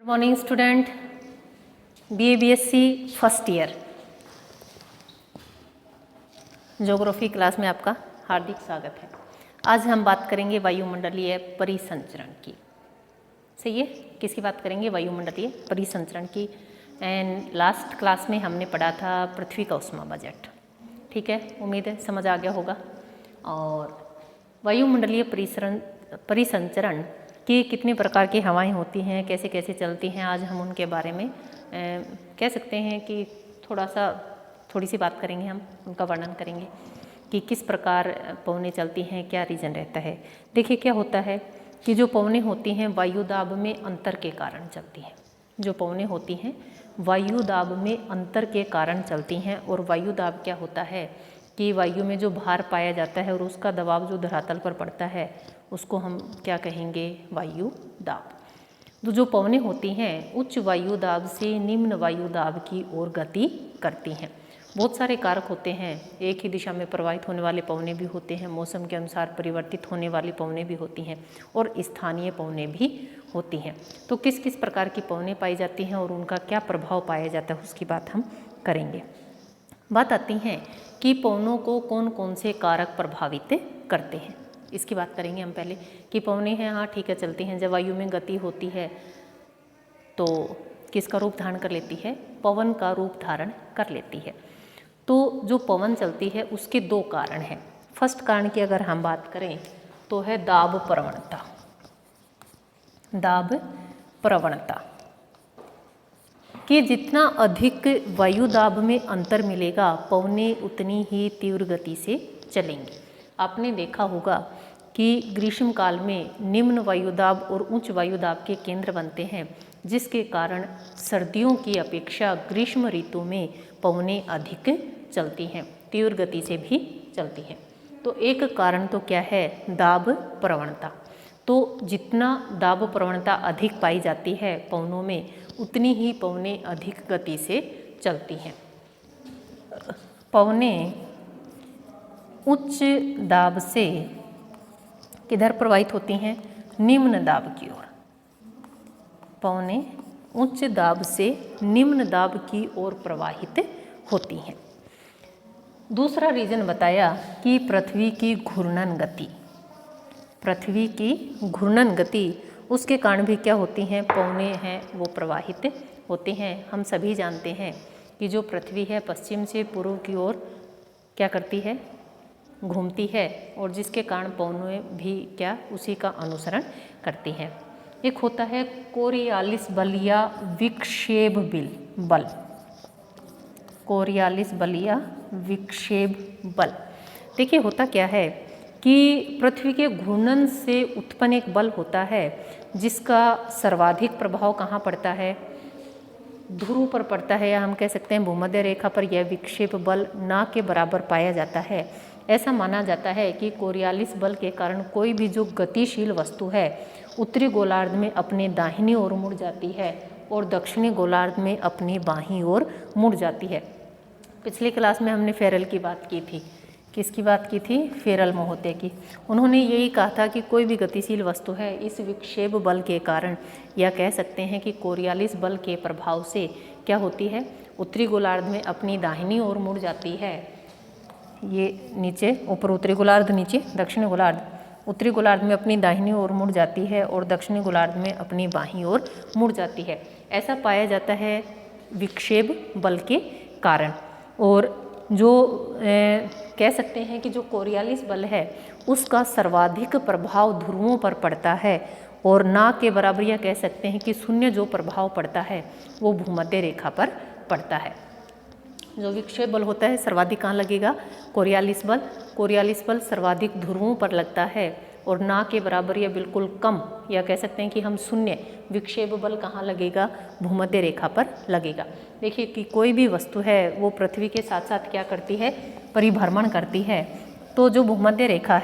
Good morning student, BA-BSc first year geography class में आपका हार्दिक स्वागत है। आज हम बात करेंगे वायुमंडलीय परिसंचरण की। सही है, किसकी बात करेंगे? वायुमंडलीय परिसंचरण की। एंड लास्ट क्लास में हमने पढ़ा था पृथ्वी का ऊष्मा बजट। ठीक है, उम्मीद है समझ आ गया होगा। और वायुमंडलीय परिसंचरण कि कितने प्रकार की हवाएं होती हैं, कैसे कैसे चलती हैं, आज हम उनके बारे में कह सकते हैं कि थोड़ी सी बात करेंगे। हम उनका वर्णन करेंगे कि किस प्रकार पवनें चलती हैं, क्या रीज़न रहता है। देखिए क्या होता है कि जो पवनें होती हैं वायुदाब में अंतर के कारण चलती हैं। जो पवनें होती हैं वायुदाब में अंतर के कारण चलती हैं। और वायुदाब क्या होता है कि वायु में जो भार पाया जाता है और उसका दबाव जो धरातल पर पड़ता है उसको हम क्या कहेंगे? वायु दाब। तो जो पवनें होती हैं उच्च वायु दाब से निम्न वायु दाब की ओर गति करती हैं। बहुत सारे कारक होते हैं, एक ही दिशा में प्रवाहित होने वाले पवनें भी होते हैं, मौसम के अनुसार परिवर्तित होने वाली पवनें भी होती हैं और स्थानीय पवनें भी होती हैं। तो किस किस प्रकार की पवनें पाई जाती हैं और उनका क्या प्रभाव पाया जाता है उसकी बात हम करेंगे। बात आती है कि पवनों को कौन कौन से कारक प्रभावित करते हैं, इसकी बात करेंगे हम पहले। कि पवनें हैं, हाँ ठीक है, चलती हैं। जब वायु में गति होती है तो किसका रूप धारण कर लेती है? पवन का रूप धारण कर लेती है। तो जो पवन चलती है उसके दो कारण हैं। फर्स्ट कारण की अगर हम बात करें तो है दाब प्रवणता। दाब प्रवणता कि जितना अधिक वायु दाब में अंतर मिलेगा पवनें उतनी ही तीव्र गति से चलेंगी। आपने देखा होगा कि ग्रीष्म काल में निम्न वायुदाब और उच्च वायुदाब के केंद्र बनते हैं, जिसके कारण सर्दियों की अपेक्षा ग्रीष्म ऋतु में पवनें अधिक चलती हैं, तीव्र गति से भी चलती हैं। तो एक कारण तो क्या है? दाब प्रवणता। तो जितना दाब प्रवणता अधिक पाई जाती है पवनों में उतनी ही पवनें अधिक गति से चलती हैं। पवनें उच्च दाब से किधर प्रवाहित होती हैं? निम्न दाब की ओर। पवनें उच्च दाब से निम्न दाब की ओर प्रवाहित होती हैं। दूसरा रीजन बताया कि पृथ्वी की घूर्णन गति। पृथ्वी की घूर्णन गति, उसके कारण भी क्या होती हैं? पवनें हैं वो प्रवाहित होती हैं। हम सभी जानते हैं कि जो पृथ्वी है पश्चिम से पूर्व की ओर क्या करती है? घूमती है, और जिसके कारण पवनें भी क्या उसी का अनुसरण करती हैं। एक होता है कोरियालिस बल या विक्षेप बल। कोरियालिस बल या विक्षेप बल। देखिए होता क्या है कि पृथ्वी के घूर्णन से उत्पन्न एक बल होता है जिसका सर्वाधिक प्रभाव कहाँ पड़ता है? ध्रुव पर पड़ता है, या हम कह सकते हैं भूमध्य रेखा पर यह विक्षेप बल ना के बराबर पाया जाता है। ऐसा माना जाता है कि कोरियालिस बल के कारण कोई भी जो गतिशील वस्तु है उत्तरी गोलार्ध में अपने दाहिनी ओर मुड़ जाती है और दक्षिणी गोलार्ध में अपनी बाईं ओर मुड़ जाती है। पिछली क्लास में हमने फेरल की बात की थी। किसकी बात की थी? फेरल महोदय की। उन्होंने यही कहा था कि कोई भी गतिशील वस्तु है इस विक्षेप बल के कारण, या कह सकते हैं कि कोरियालिस बल के प्रभाव से क्या होती है? उत्तरी गोलार्ध में अपनी दाहिनी ओर मुड़ जाती है। ये नीचे ऊपर उत्तरी गोलार्ध, नीचे दक्षिणी गोलार्ध। उत्तरी गोलार्ध में अपनी दाहिनी ओर मुड़ जाती है और दक्षिणी गोलार्ध में अपनी बाईं ओर मुड़ जाती है। ऐसा पाया जाता है विक्षेप बल के कारण। और जो कह सकते हैं कि जो कोरियालिस बल है उसका सर्वाधिक प्रभाव ध्रुवों पर पड़ता है, और ना के बराबर या कह सकते हैं कि शून्य जो प्रभाव पड़ता है वो भूमध्य रेखा पर पड़ता है। जो विक्षेप बल होता है सर्वाधिक कहाँ लगेगा? कोरियालिस बल। कोरियालिस बल सर्वाधिक ध्रुवों पर लगता है, और ना के बराबर या बिल्कुल कम, या कह सकते हैं कि हम शून्य विक्षेप बल कहाँ लगेगा? भूमध्य रेखा पर लगेगा। देखिए कि कोई भी वस्तु है वो पृथ्वी के साथ साथ क्या करती है? परिभ्रमण करती है। तो जो भूमध्य रेखा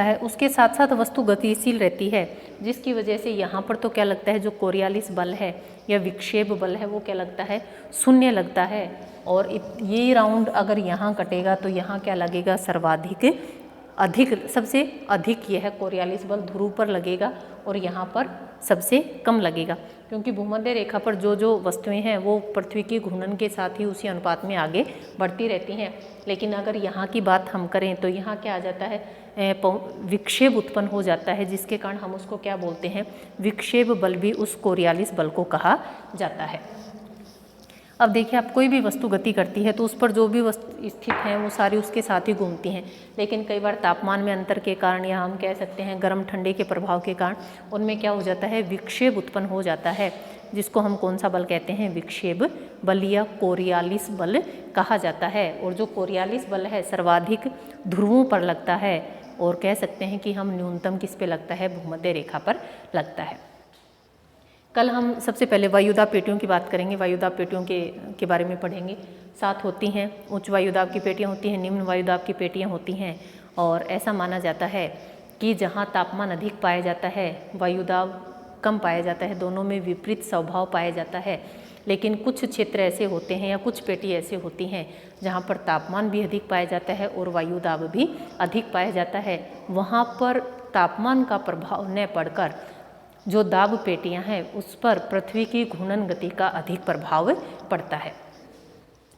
है उसके साथ साथ वस्तु गतिशील रहती है, जिसकी वजह से यहाँ पर तो क्या लगता है? जो कोरियालिस बल है या विक्षेप बल है वो क्या लगता है? शून्य लगता है। और ये राउंड अगर यहाँ कटेगा तो यहाँ क्या लगेगा? सर्वाधिक अधिक, सबसे अधिक यह कोरियालिस बल ध्रुव पर लगेगा और यहाँ पर सबसे कम लगेगा, क्योंकि भूमध्य रेखा पर जो जो वस्तुएं हैं वो पृथ्वी की घूर्णन के साथ ही उसी अनुपात में आगे बढ़ती रहती हैं। लेकिन अगर यहाँ की बात हम करें तो यहाँ क्या आ जाता है, विक्षेप उत्पन्न हो जाता है, जिसके कारण हम उसको क्या बोलते हैं, विक्षेप बल भी उस कोरियालिस बल को कहा जाता है। अब देखिए, आप कोई भी वस्तु गति करती है तो उस पर जो भी वस्तु स्थित हैं वो सारी उसके साथ ही घूमती हैं, लेकिन कई बार तापमान में अंतर के कारण या हम कह सकते हैं गर्म ठंडे के प्रभाव के कारण उनमें क्या हो जाता है, विक्षेप उत्पन्न हो जाता है, जिसको हम कौन सा बल कहते हैं, विक्षेप बल या कोरियालिस बल कहा जाता है। और जो कोरियालिस बल है सर्वाधिक ध्रुवों पर लगता है और कह सकते हैं कि हम न्यूनतम किस पे लगता है, भूमध्य रेखा पर लगता है। कल हम सबसे पहले वायुदाब पेटियों की बात करेंगे, वायुदाब पेटियों के बारे में पढ़ेंगे। 7 होती हैं, उच्च वायुदाब की पेटियां होती हैं, निम्न वायुदाब की पेटियां होती हैं। और ऐसा माना जाता है कि जहां तापमान अधिक पाया जाता है वायुदाब कम पाया जाता है, दोनों में विपरीत स्वभाव पाया जाता है। लेकिन कुछ क्षेत्र ऐसे होते हैं या कुछ पेटी ऐसे होती हैं जहाँ पर तापमान भी अधिक पाया जाता है और वायुदाब भी अधिक पाया जाता है। वहाँ पर तापमान का प्रभाव न पड़कर जो दाब पेटियां हैं उस पर पृथ्वी की घूर्णन गति का अधिक प्रभाव पड़ता है।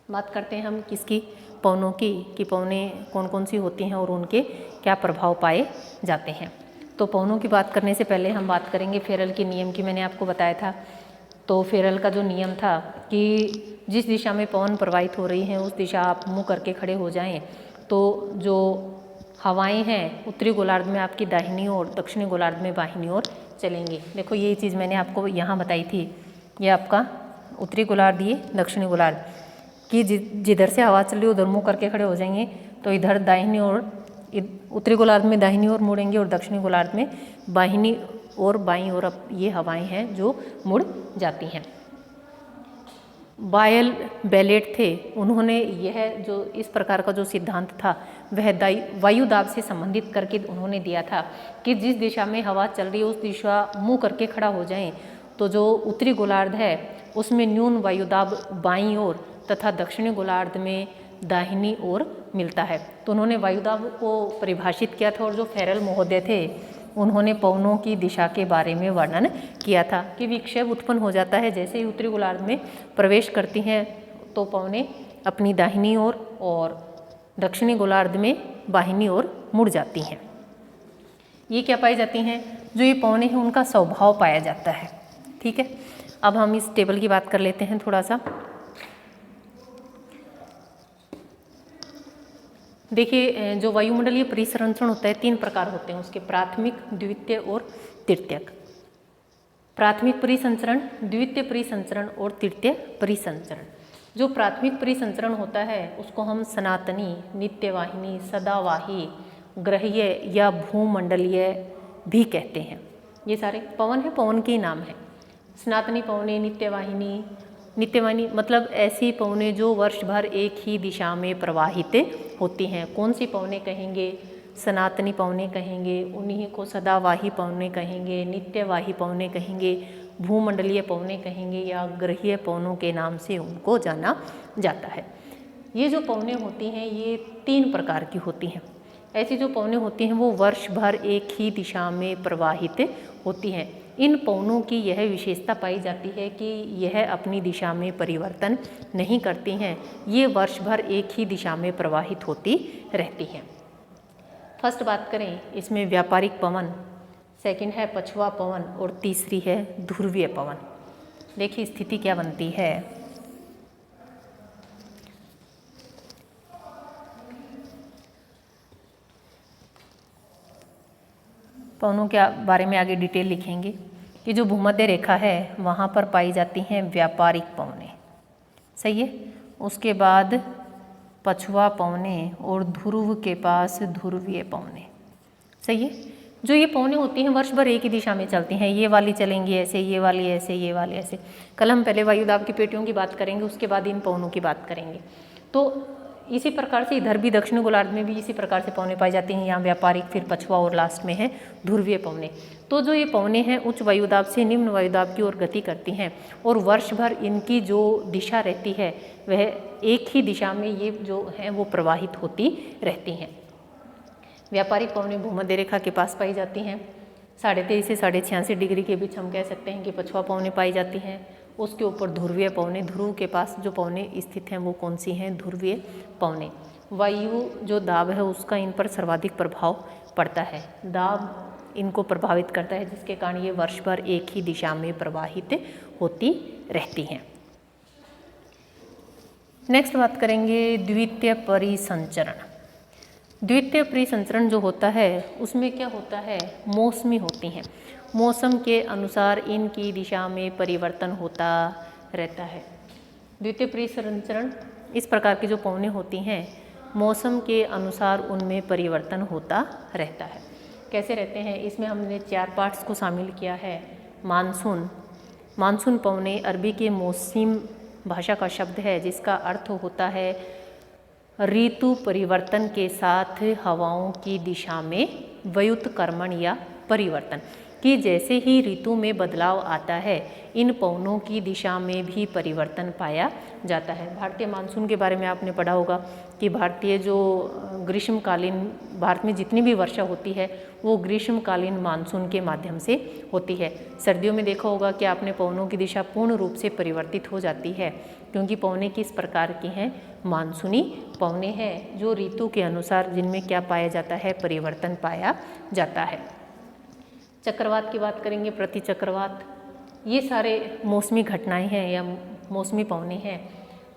बात करते हैं हम किसकी, पवनों की, कि पवनें कौन कौन सी होती हैं और उनके क्या प्रभाव पाए जाते हैं। तो पवनों की बात करने से पहले हम बात करेंगे फेरल के नियम की। मैंने आपको बताया था, तो फेरल का जो नियम था कि जिस दिशा में पवन प्रवाहित हो रही हैं उस दिशा आप मुँह करके खड़े हो जाएं, तो जो हवाएं हैं उत्तरी गोलार्ध में आपकी दाहिनी ओर, दक्षिणी गोलार्ध में बाहिनी ओर चलेंगे। देखो यही चीज़ मैंने आपको यहाँ बताई थी, ये आपका उत्तरी गोलार्ध, ये दक्षिणी गोलार्ध, कि जिधर से हवा चल रही है उधर मुँह करके खड़े हो जाएंगे तो इधर दाहिनी ओर, उत्तरी गोलार्ध में दाहिनी ओर मुड़ेंगे और दक्षिणी गोलार्ध में बाहिनी और बाईं ओर अब ये हवाएं हैं जो मुड़ जाती हैं। बायल बेलेट थे, उन्होंने यह जो इस प्रकार का जो सिद्धांत था वह वायुदाब से संबंधित करके उन्होंने दिया था कि जिस दिशा में हवा चल रही है उस दिशा मुंह करके खड़ा हो जाएं, तो जो उत्तरी गोलार्ध है उसमें न्यून वायुदाब बाईं ओर तथा दक्षिणी गोलार्ध में दाहिनी ओर मिलता है। तो उन्होंने वायुदाब को परिभाषित किया था और जो फेरल महोदय थे उन्होंने पवनों की दिशा के बारे में वर्णन किया था कि विक्षेप उत्पन्न हो जाता है जैसे ही उत्तरी गोलार्ध में प्रवेश करती हैं तो पवनें अपनी दाहिनी ओर और दक्षिणी गोलार्ध में बाहिनी ओर मुड़ जाती हैं। ये क्या पाई जाती हैं, जो ये पवनें हैं उनका स्वभाव पाया जाता है। ठीक है, अब हम इस टेबल की बात कर लेते हैं थोड़ा सा। देखिए, जो वायुमंडलीय परिसंचरण होता है 3 प्रकार होते हैं उसके, प्राथमिक, द्वितीय और तृतीयक। प्राथमिक परिसंचरण, द्वितीय परिसंचरण और तृतीय परिसंचरण। जो प्राथमिक परिसंचरण होता है उसको हम सनातनी, नित्यवाहिनी, सदावाही, ग्रहीय या भूमंडलीय भी कहते हैं। ये सारे पवन है, पवन के ही नाम है। सनातनी पवनें, नित्यवाहिनी मतलब ऐसी पवनें जो वर्ष भर एक ही दिशा में प्रवाहित होती हैं। कौन सी पवनें कहेंगे, सनातनी पवनें कहेंगे, उन्हीं को सदावाही पवनें कहेंगे, नित्यवाही पवनें कहेंगे, भूमंडलीय पवनें कहेंगे या ग्रहीय पवनों के नाम से उनको जाना जाता है। ये जो पवनें होती हैं ये 3 प्रकार की होती हैं। ऐसी जो पवनें होती हैं वो वर्ष भर एक ही दिशा में प्रवाहित होती हैं। इन पवनों की यह विशेषता पाई जाती है कि यह अपनी दिशा में परिवर्तन नहीं करती हैं, ये वर्ष भर एक ही दिशा में प्रवाहित होती रहती हैं। फर्स्ट बात करें इसमें व्यापारिक पवन, सेकंड है पछुआ पवन और तीसरी है ध्रुवीय पवन। देखिए स्थिति क्या बनती है। पवनों के बारे में आगे डिटेल लिखेंगे कि जो भूमध्य रेखा है वहाँ पर पाई जाती हैं व्यापारिक पवनें, सही है। उसके बाद पछुआ पवनें और ध्रुव के पास ध्रुवीय पवनें, सही है। जो ये पवनें होती हैं वर्ष भर एक ही दिशा में चलती हैं, ये वाली चलेंगी ऐसे, ये वाली ऐसे, ये वाली ऐसे। कल हम पहले वायुदाब की पेटियों की बात करेंगे, उसके बाद इन पवनों की बात करेंगे। तो इसी प्रकार से इधर भी दक्षिण गोलार्ध में भी इसी प्रकार से पवनें पाई जाती हैं। यहाँ व्यापारिक, फिर पछुआ और लास्ट में है ध्रुवीय पवनें। तो जो ये पवनें हैं उच्च वायुदाब से निम्न वायुदाब की ओर गति करती हैं और वर्ष भर इनकी जो दिशा रहती है वह एक ही दिशा में ये जो है वो प्रवाहित होती रहती हैं। व्यापारिक पवनें भूमध्य रेखा के पास पाई जाती हैं। 23.5 से 86.5 डिग्री के बीच हम कह सकते हैं कि पछुआ पवनें पाई जाती हैं। उसके ऊपर ध्रुवीय पवनें, ध्रुव के पास जो पवनें स्थित हैं वो कौन सी हैं? ध्रुवीय पवनें। वायु जो दाब है उसका इन पर सर्वाधिक प्रभाव पड़ता है। दाब इनको प्रभावित करता है, जिसके कारण ये वर्ष भर एक ही दिशा में प्रवाहित होती रहती हैं। नेक्स्ट बात करेंगे द्वितीय परिसंचरण। द्वितीय परिसंचरण जो होता है उसमें क्या होता है? मौसमी होती हैं। मौसम के अनुसार इनकी दिशा में परिवर्तन होता रहता है। द्वितीय परिसंचरण इस प्रकार की जो पवनें होती हैं मौसम के अनुसार उनमें परिवर्तन होता रहता है। कैसे रहते हैं? इसमें हमने 4 पार्ट्स को शामिल किया है। मानसून, मानसून पवनें अरबी के मौसम भाषा का शब्द है, जिसका अर्थ होता है ऋतु परिवर्तन के साथ हवाओं की दिशा में व्युत्क्रमण या परिवर्तन, कि जैसे ही ऋतु में बदलाव आता है इन पवनों की दिशा में भी परिवर्तन पाया जाता है। भारतीय मानसून के बारे में आपने पढ़ा होगा कि भारतीय जो ग्रीष्मकालीन, भारत में जितनी भी वर्षा होती है वो ग्रीष्मकालीन मानसून के माध्यम से होती है। सर्दियों में देखा होगा कि आपने पवनों की दिशा पूर्ण रूप से परिवर्तित हो जाती है, क्योंकि पवनें किस प्रकार की हैं? मानसूनी पवनें हैं, जो ऋतु के अनुसार जिनमें क्या पाया जाता है? परिवर्तन पाया जाता है। चक्रवात की बात करेंगे, प्रति चक्रवात, ये सारे मौसमी घटनाएं हैं या मौसमी पवनें हैं।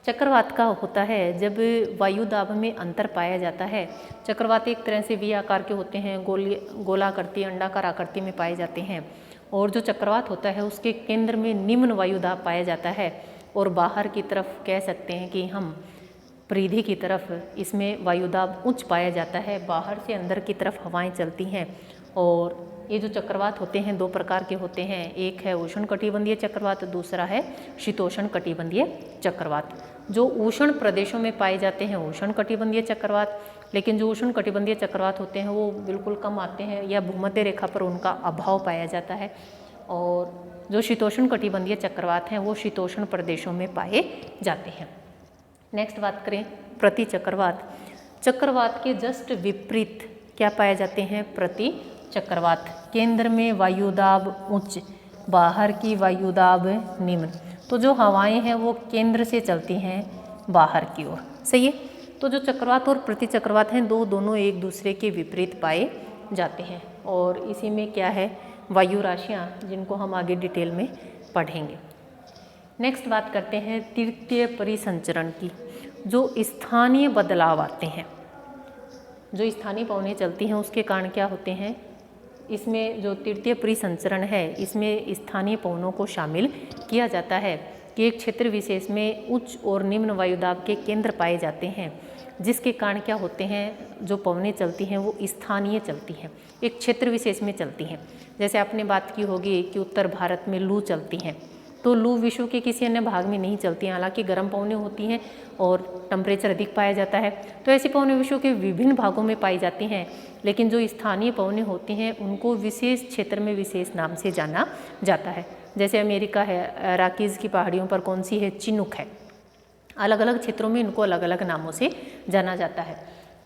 चक्रवात का होता है जब वायु दाब में अंतर पाया जाता है। चक्रवात एक तरह से वी आकार के होते हैं, गोलाकृति, अंडाकार आकृति में पाए जाते हैं। और जो चक्रवात होता है उसके केंद्र में निम्न वायु दाब पाया जाता है और बाहर की तरफ कह सकते हैं कि हम परिधि की तरफ इसमें वायु दाब उच्च पाया जाता है। बाहर से अंदर की तरफ हवाएं चलती हैं। और ये जो चक्रवात होते हैं 2 प्रकार के होते हैं, एक है उष्णकटिबंधीय चक्रवात, दूसरा है शीतोष्ण कटिबंधीय चक्रवात। जो उष्ण प्रदेशों में पाए जाते हैं उष्णकटिबंधीय चक्रवात, लेकिन जो उष्णकटिबंधीय चक्रवात होते हैं वो बिल्कुल कम आते हैं या भूमध्य रेखा पर उनका अभाव पाया जाता है। और जो शीतोष्ण कटिबंधीय चक्रवात हैं वो शीतोष्ण प्रदेशों में पाए जाते हैं। नेक्स्ट बात करें प्रति चक्रवात। चक्रवात के जस्ट विपरीत क्या पाए जाते हैं? प्रति चक्रवात। केंद्र में वायुदाब उच्च, बाहर की वायुदाब निम्न। तो जो हवाएं हैं वो केंद्र से चलती हैं बाहर की ओर। सही है। तो जो चक्रवात और प्रति चक्रवात हैं दोनों एक दूसरे के विपरीत पाए जाते हैं। और इसी में क्या है? वायु राशियाँ, जिनको हम आगे डिटेल में पढ़ेंगे। नेक्स्ट बात करते हैं तृतीय परिसंचरण की। जो स्थानीय बदलाव आते हैं, जो स्थानीय पवनें चलती हैं उसके कारण क्या होते हैं? इसमें जो तृतीय परिसंचरण है इसमें स्थानीय पवनों को शामिल किया जाता है कि एक क्षेत्र विशेष में उच्च और निम्न वायुदाब के केंद्र पाए जाते हैं, जिसके कारण क्या होते हैं? जो पवनें चलती हैं वो स्थानीय चलती हैं, एक क्षेत्र विशेष में चलती हैं। जैसे आपने बात की होगी कि उत्तर भारत में लू चलती हैं, तो लू विश्व के किसी अन्य भाग में नहीं चलती हैं। हालांकि गर्म पवनें होती हैं और टेम्परेचर अधिक पाया जाता है, तो ऐसी पवनें विश्व के विभिन्न भागों में पाई जाती हैं। लेकिन जो स्थानीय पवनें होती हैं उनको विशेष क्षेत्र में विशेष नाम से जाना जाता है। जैसे अमेरिका है, रॉकीज की पहाड़ियों पर कौन सी है? चिनूक है। अलग अलग क्षेत्रों में इनको अलग अलग नामों से जाना जाता है।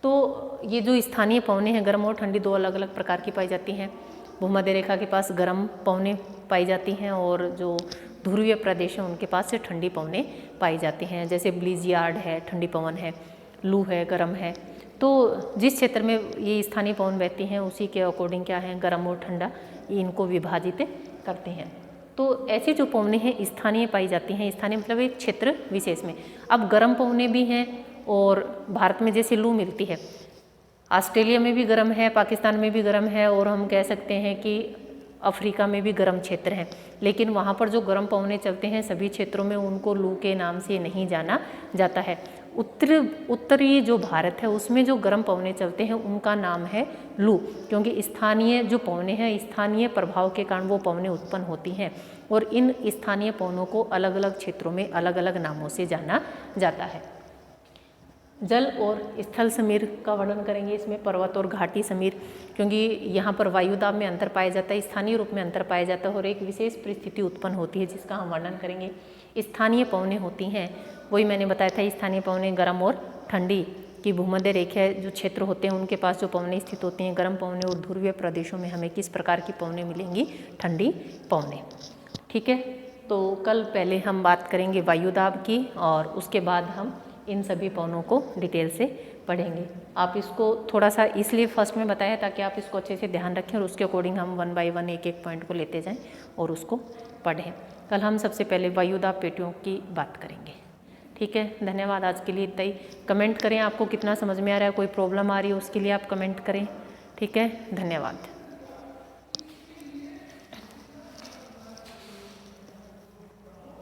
तो ये जो स्थानीय पवनें हैं गर्म और ठंडी 2 अलग अलग प्रकार की पाई जाती हैं। भूमध्य रेखा के पास गर्म पवनें पाई जाती हैं और जो ध्रुवीय प्रदेश हैं उनके पास से ठंडी पवनें पाई जाती हैं। जैसे ब्लिज़ार्ड है, ठंडी पवन है, लू है, गर्म है। तो जिस क्षेत्र में ये स्थानीय पवन बहती हैं उसी के अकॉर्डिंग क्या है? गर्म और ठंडा इनको विभाजित करते हैं। तो ऐसी जो पवनें हैं स्थानीय पाई जाती हैं। स्थानीय मतलब एक क्षेत्र विशेष में। अब गर्म पवनें भी हैं और भारत में जैसे लू मिलती है, ऑस्ट्रेलिया में भी गर्म है, पाकिस्तान में भी गर्म है और हम कह सकते हैं कि अफ्रीका में भी गर्म क्षेत्र हैं। लेकिन वहाँ पर जो गर्म पवनें चलते हैं सभी क्षेत्रों में उनको लू के नाम से नहीं जाना जाता है। उत्तरी जो भारत है उसमें जो गर्म पवनें चलते हैं उनका नाम है लू, क्योंकि स्थानीय जो पवनें हैं स्थानीय प्रभाव के कारण वो पवनें उत्पन्न होती हैं और इन स्थानीय पवनों को अलग अलग क्षेत्रों में अलग अलग नामों से जाना जाता है। जल और स्थल समीर का वर्णन करेंगे। इसमें पर्वत और घाटी समीर, क्योंकि यहाँ पर वायुदाब में अंतर पाया जाता है, स्थानीय रूप में अंतर पाया जाता है और एक विशेष परिस्थिति उत्पन्न होती है जिसका हम वर्णन करेंगे। स्थानीय पवनें होती हैं, वही मैंने बताया था, स्थानीय पवनें गर्म और ठंडी कि भूमध्य रेखीय जो क्षेत्र होते हैं उनके पास जो पवनें स्थित होती हैं, गर्म पवनें, और ध्रुवीय प्रदेशों में हमें किस प्रकार की पवनें मिलेंगी, ठंडी पवनें। ठीक है, तो कल पहले हम बात करेंगे वायु दाब की और उसके बाद हम इन सभी पवनों को डिटेल से पढ़ेंगे। आप इसको थोड़ा सा इसलिए फर्स्ट में बताया ताकि आप इसको अच्छे से ध्यान रखें और उसके अकॉर्डिंग हम 1 बाय 1 एक एक पॉइंट को लेते जाएं और उसको पढ़ें। कल हम सबसे पहले वायु दाब पेटियों की बात करेंगे। ठीक है, धन्यवाद। आज के लिए इतना ही। कमेंट करें आपको कितना समझ में आ रहा है, कोई प्रॉब्लम आ रही है उसके लिए आप कमेंट करें। ठीक है, धन्यवाद।